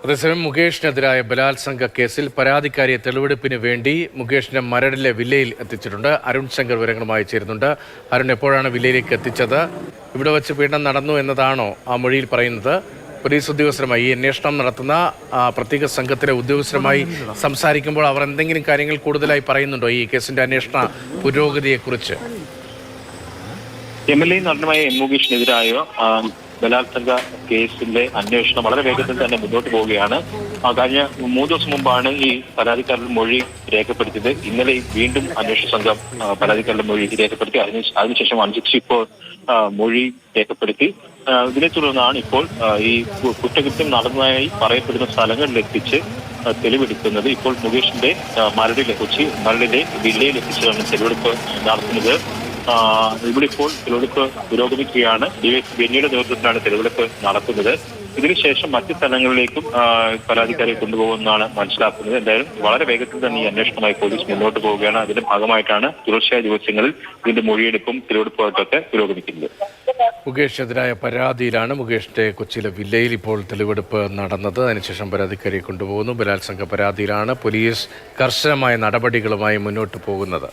അതേസമയം മുകേഷിനെതിരായ ബലാത്സംഗ കേസിൽ പരാതിക്കാരിയെ തെളിവെടുപ്പിന് വേണ്ടി മുകേഷിനെ മരടിലെ വില്ലയിൽ എത്തിച്ചിട്ടുണ്ട്. അരുൺ ശങ്കർ വിവരങ്ങളുമായി ചേരുന്നുണ്ട്. അരുൺ, എപ്പോഴാണ് വില്ലയിലേക്ക് എത്തിച്ചത്? ഇവിടെ വെച്ച് പീഡനം നടന്നു എന്നതാണോ ആ മൊഴിയിൽ പറയുന്നത്? പോലീസ് ഉദ്യോഗസ്ഥരുമായി ഈ അന്വേഷണം നടത്തുന്ന പ്രത്യേക സംഘത്തിലെ ഉദ്യോഗസ്ഥരുമായി സംസാരിക്കുമ്പോൾ അവർ എന്തെങ്കിലും കാര്യങ്ങൾ കൂടുതലായി പറയുന്നുണ്ടോ ഈ കേസിന്റെ അന്വേഷണ പുരോഗതിയെക്കുറിച്ച്? MLA നടനുമായ മുകേഷിനെതിരായ ബലാത്സംഗ കേസിന്റെ അന്വേഷണം വളരെ വേഗത്തിൽ തന്നെ മുന്നോട്ട് പോവുകയാണ്. കഴിഞ്ഞ 3 ദിവസം മുമ്പാണ് ഈ പരാതിക്കാരുടെ മൊഴി രേഖപ്പെടുത്തിയത്. ഇന്നലെ വീണ്ടും അന്വേഷണ സംഘം പരാതിക്കാരുടെ മൊഴി രേഖപ്പെടുത്തി. അതിനുശേഷം അഞ്ച് ഇപ്പോൾ മൊഴി രേഖപ്പെടുത്തി. ഇതിനെ തുടർന്നാണ് ഇപ്പോൾ ഈ കുറ്റകൃത്യം നടന്നതായി പറയപ്പെടുന്ന സ്ഥലങ്ങളിലെത്തിച്ച് തെളിവെടുക്കുന്നത്. ഇപ്പോൾ മുകേഷിന്റെ കൊച്ചി മരടിലെ വില്ലയിൽ എത്തിച്ചാണ് തെളിവെടുപ്പ് നടത്തുന്നത്. ഇവിടെ ഇപ്പോൾ തെളിവെടുപ്പ് പുരോഗമിക്കുകയാണ്. ബെന്നിയുടെ നേതൃത്വത്തിലാണ് തെളിവെടുപ്പ് നടത്തുന്നത്. ഇതിനുശേഷം മറ്റ് സ്ഥലങ്ങളിലേക്കും പരാതിക്കാരെ കൊണ്ടുപോകുമെന്നാണ് മനസ്സിലാക്കുന്നത്. എന്തായാലും വളരെ വേഗത്തിൽ തന്നെ ഈ അന്വേഷണമായി പോലീസ് മുന്നോട്ട് പോവുകയാണ്. അതിന്റെ ഭാഗമായിട്ടാണ് തുടർച്ചയായ ദിവസങ്ങളിൽ ഇതിന്റെ മൊഴിയെടുപ്പും തെളിവെടുപ്പുമായിട്ടൊക്കെ പുരോഗമിക്കുന്നത്. മുകേഷിനെതിരായ പരാതിയിലാണ് മുകേഷിന്റെ കൊച്ചിയിലെ വില്ലയിൽ ഇപ്പോൾ തെളിവെടുപ്പ് നടന്നത്. അതിനുശേഷം പരാതിക്കാരെ കൊണ്ടുപോകുന്നു. ബലാത്സംഗ പരാതിയിലാണ് പോലീസ് കർശനമായ നടപടികളുമായി മുന്നോട്ട് പോകുന്നത്.